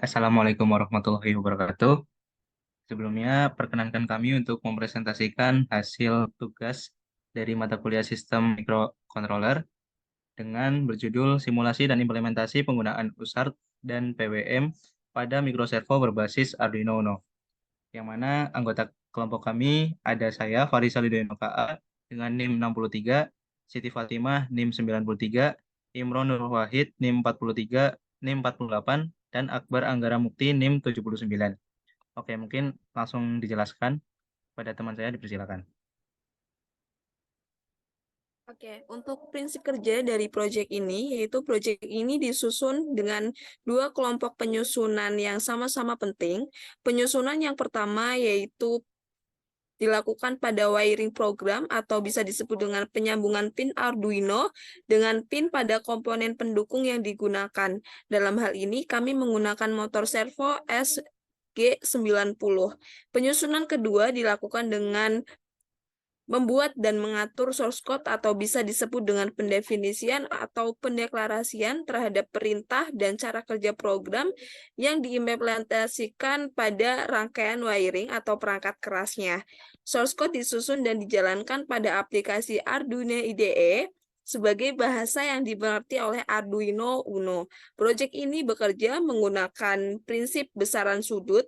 Assalamualaikum warahmatullahi wabarakatuh. Sebelumnya, perkenankan kami untuk mempresentasikan hasil tugas dari mata kuliah Sistem Microcontroller dengan berjudul Simulasi dan Implementasi Penggunaan USART dan PWM pada Microservo berbasis Arduino Uno. Yang mana anggota kelompok kami ada saya, Faris Alidono KA, dengan NIM 63, Siti Fatimah NIM 93, Imron Nur Wahid NIM 43, NIM 48, dan Akbar Anggara Mukti NIM 79. Oke, mungkin langsung dijelaskan pada teman saya, dipersilakan. Oke, untuk prinsip kerja dari proyek ini, yaitu proyek ini disusun dengan dua kelompok penyusunan yang sama-sama penting. Penyusunan yang pertama yaitu dilakukan pada wiring program atau bisa disebut dengan penyambungan pin Arduino dengan pin pada komponen pendukung yang digunakan. Dalam hal ini, kami menggunakan motor servo SG90. Penyusunan kedua dilakukan dengan membuat dan mengatur source code atau bisa disebut dengan pendefinisian atau pendeklarasian terhadap perintah dan cara kerja program yang diimplementasikan pada rangkaian wiring atau perangkat kerasnya. Source code disusun dan dijalankan pada aplikasi Arduino IDE sebagai bahasa yang dimengerti oleh Arduino Uno. Proyek ini bekerja menggunakan prinsip besaran sudut.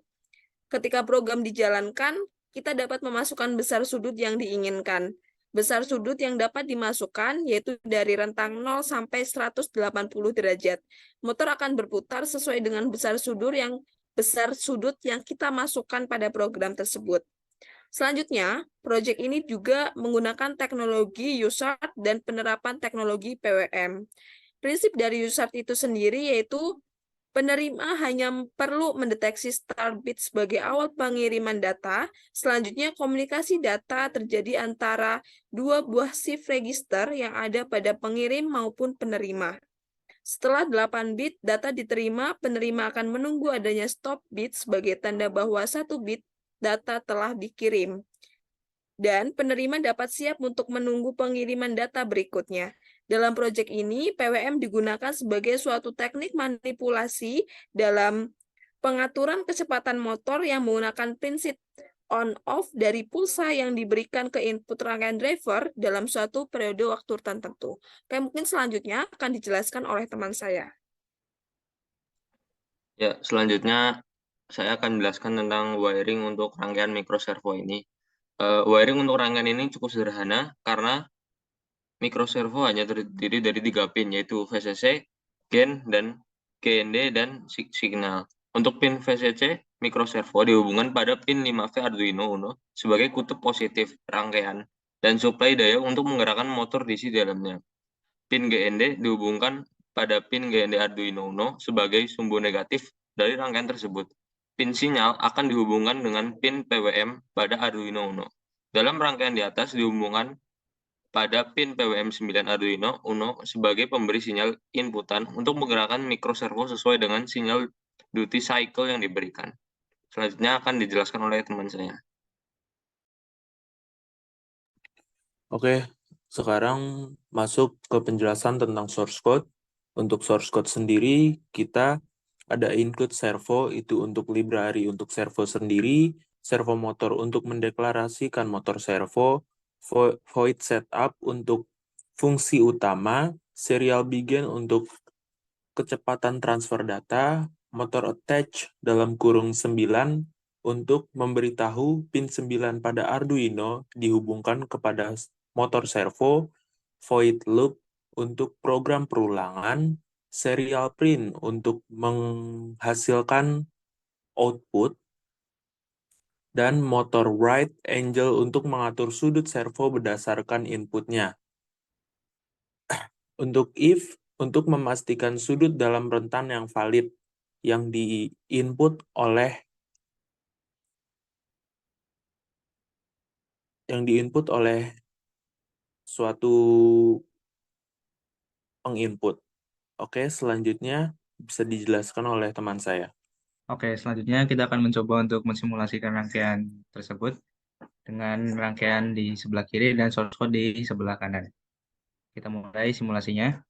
Ketika program dijalankan, kita dapat memasukkan besar sudut yang diinginkan. Besar sudut yang dapat dimasukkan yaitu dari rentang 0 sampai 180 derajat. Motor akan berputar sesuai dengan besar sudut yang kita masukkan pada program tersebut. Selanjutnya, proyek ini juga menggunakan teknologi USART dan penerapan teknologi PWM. Prinsip dari USART itu sendiri yaitu penerima hanya perlu mendeteksi start bit sebagai awal pengiriman data. Selanjutnya, komunikasi data terjadi antara dua buah shift register yang ada pada pengirim maupun penerima. Setelah 8 bit data diterima, penerima akan menunggu adanya stop bit sebagai tanda bahwa 1 bit data telah dikirim. Dan penerima dapat siap untuk menunggu pengiriman data berikutnya. Dalam proyek ini, PWM digunakan sebagai suatu teknik manipulasi dalam pengaturan kecepatan motor yang menggunakan prinsip on-off dari pulsa yang diberikan ke input rangkaian driver dalam suatu periode waktu tertentu. Oke, mungkin selanjutnya akan dijelaskan oleh teman saya. Ya, selanjutnya saya akan menjelaskan tentang wiring untuk rangkaian microservo ini. Wiring untuk rangkaian ini cukup sederhana karena microservo hanya terdiri dari 3 pin, yaitu VCC, GAN, dan GND, dan signal. Untuk pin VCC, microservo dihubungkan pada pin 5V Arduino Uno sebagai kutub positif rangkaian dan suplai daya untuk menggerakkan motor DC di dalamnya. Pin GND dihubungkan pada pin GND Arduino Uno sebagai sumbu negatif dari rangkaian tersebut. Pin sinyal akan dihubungkan dengan pin PWM pada Arduino Uno. Dalam rangkaian di atas dihubungkan pada pin PWM 9 Arduino Uno sebagai pemberi sinyal inputan untuk menggerakkan microservo sesuai dengan sinyal duty cycle yang diberikan. Selanjutnya akan dijelaskan oleh teman saya. Oke, sekarang masuk ke penjelasan tentang source code. Untuk source code sendiri, kita ada include servo, itu untuk library untuk servo sendiri, servo motor untuk mendeklarasikan motor servo, void setup untuk fungsi utama, serial begin untuk kecepatan transfer data, motor attach dalam kurung 9 untuk memberitahu pin 9 pada Arduino dihubungkan kepada motor servo, void loop untuk program perulangan, serial print untuk menghasilkan output, dan motor right angle untuk mengatur sudut servo berdasarkan inputnya. Untuk if, untuk memastikan sudut dalam rentan yang valid yang diinput oleh suatu penginput. Oke, selanjutnya bisa dijelaskan oleh teman saya. Oke, selanjutnya kita akan mencoba untuk mensimulasikan rangkaian tersebut dengan rangkaian di sebelah kiri dan source code di sebelah kanan. Kita mulai simulasinya.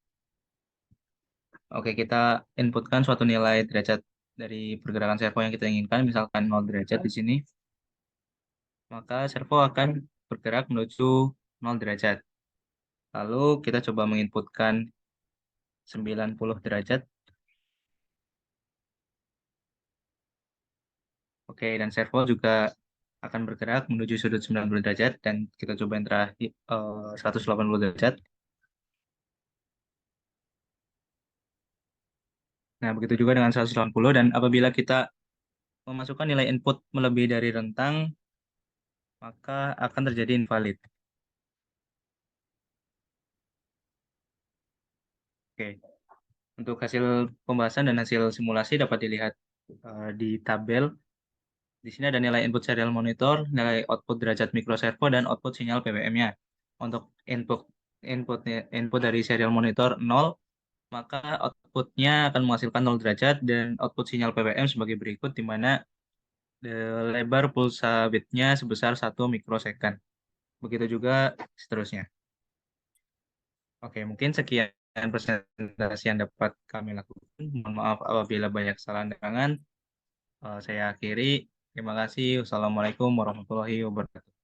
Oke, kita inputkan suatu nilai derajat dari pergerakan servo yang kita inginkan, misalkan 0 derajat di sini, maka servo akan bergerak menuju 0 derajat. Lalu kita coba menginputkan 90 derajat. Oke, dan servo juga akan bergerak menuju sudut 90 derajat, dan kita coba yang terakhir 180 derajat. Nah, begitu juga dengan 180, dan apabila kita memasukkan nilai input melebihi dari rentang, maka akan terjadi invalid. Oke, untuk hasil pembahasan dan hasil simulasi dapat dilihat di tabel. Di sini ada nilai input serial monitor, nilai output derajat mikroservo, dan output sinyal PWM-nya. Untuk input dari serial monitor 0, maka outputnya akan menghasilkan 0 derajat, dan output sinyal PWM sebagai berikut, di mana lebar pulsa bitnya sebesar 1 mikrosecond. Begitu juga seterusnya. Oke, mungkin sekian presentasi yang dapat kami lakukan. Mohon maaf apabila banyak kesalahan dan kekurangan. Saya akhiri. Terima kasih. Wassalamualaikum warahmatullahi wabarakatuh.